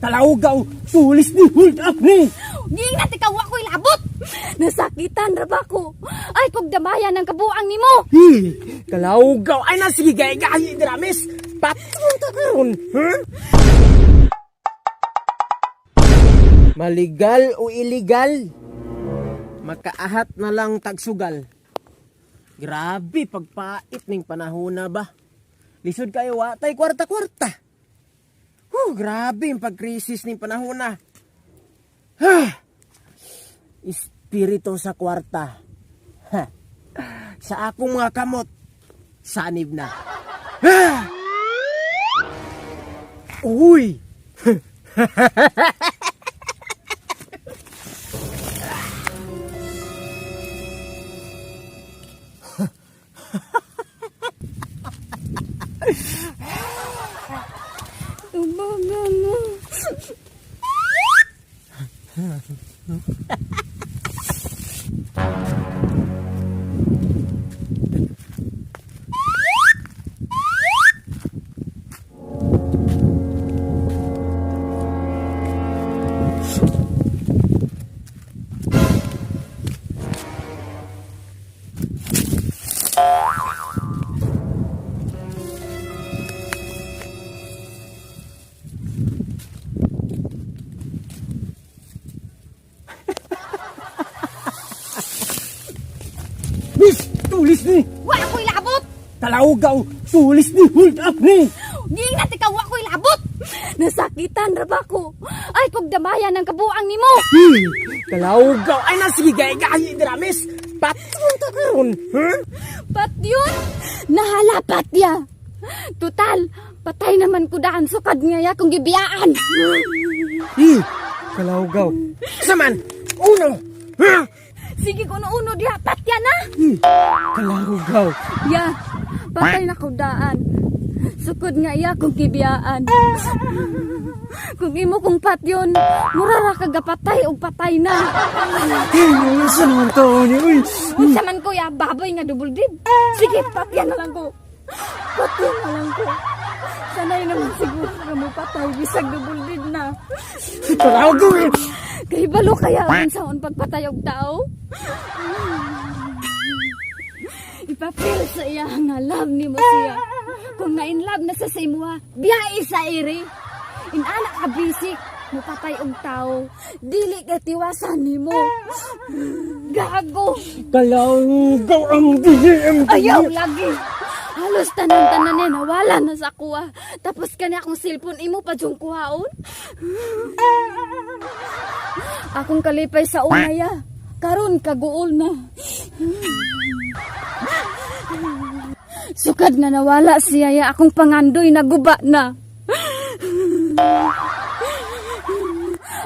kalawgaw, tulis ni hold up ni. Di na ikaw ako'y labot. Nasakitan ra ba ko? Ay kog damayan ng kabuang nimo. Kalawgaw, ay na sige gay-gay dramis. Patron ta karon, huh? Maligal o illegal? Makaahat na lang tagsugal. Grabe pagpait ning panahon na ba? Lisod kayo watay kwarta-kwarta. Grabe yung pagkrisis ning panahon na. Espiritu sa kwarta. Sa akong mga kamot, sanib na. Uy! Tumagan na. Miss, tulis ni. Wa ako'y labot. Kalawgaw, tulis ni hold up ni. Di na ikaw ako'y labot. Nasakitan ra ba ko? Ay kog damayan ng kabuang nimo. Kalawgaw, ay na sige gay-gay dramis. Patron ta karon, huh? Pat yun? Nahalapat ya. Total, patay naman ko daan sukad nga ya kung gibiyaan. Kalawgaw. Saman, uno. Huh? Sige ko uno diha, pat ya na. Kalawgaw. Ya, patay na ko daan. Sukod nga iya kung gibiyaan. Kung imo kong pat yun, murara kagapatay o patay na. Unsa naman to ni uy? Unsa man ko ya, baboy nga double dib. Sige, pat yan na lang ko. Pat yan na lang ko. Sanay naman siguro nga mo patay, bisag double dib na. Kalawgaw. Kay balo kaya ang saon pagpatay og tao? Ipapil sa iya nga love ni mo siya. Kung na-in love na sa imuha, biyai sa iri. Inanak ka bisik, mupatay og tao. Dili ka tiwasan ni mo. Gago. Kalawgaw ang DM. Ayaw lagi. Halos tanan-tanan niya nawala na sa kuha. Tapos kanya akong cellphone imo pa diyong kuhaon. Akong kalipay sa unaya. Karon kaguol na. Sukad na nawala siya ya akong pangandoy naguba na.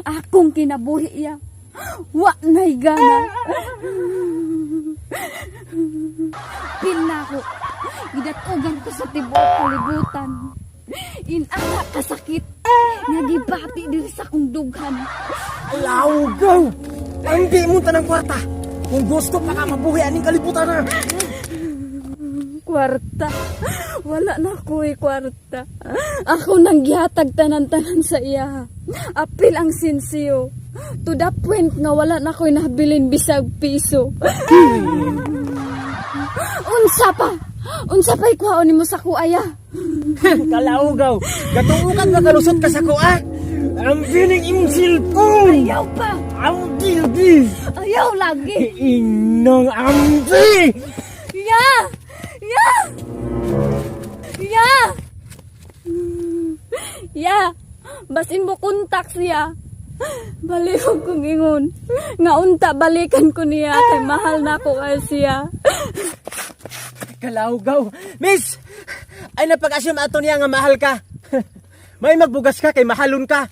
Akong kinabuhi ya. Wa na'y gana. Pina ko. Gidatugan ko sa tibuok kalibutan. Inanak kasakit. Nagibati diri sa kong dughan. Kalawgaw. Ang di mo tanang kwarta. Kung gusto pa ka mabuhi aning kalibutan na. Kwarta. Wala na ko kwarta. Ako nang gihatag tanan-tanan sa iya. Apil ang sinsiyo. To the point nga wala na ko'y nabilin bisag piso. Unsa pa'y kuhaon nimo sa kuaya? Kalawgaw. Gatuukan ka kalusot ka sa kuha. Ang bining imong cellphone. Ayaw pa. Ang dildi. Ayaw lagi. Inong ambi. Ya! Ya! Ya! Ya! Basin mo kontak siya. Balikog kong ingon. Nga unta balikan ko niya kay mahal na ko kay siya. Kalawgaw. Miss! Ay napag-assume ato niya nga mahal ka. May magbugas ka kay mahalon ka.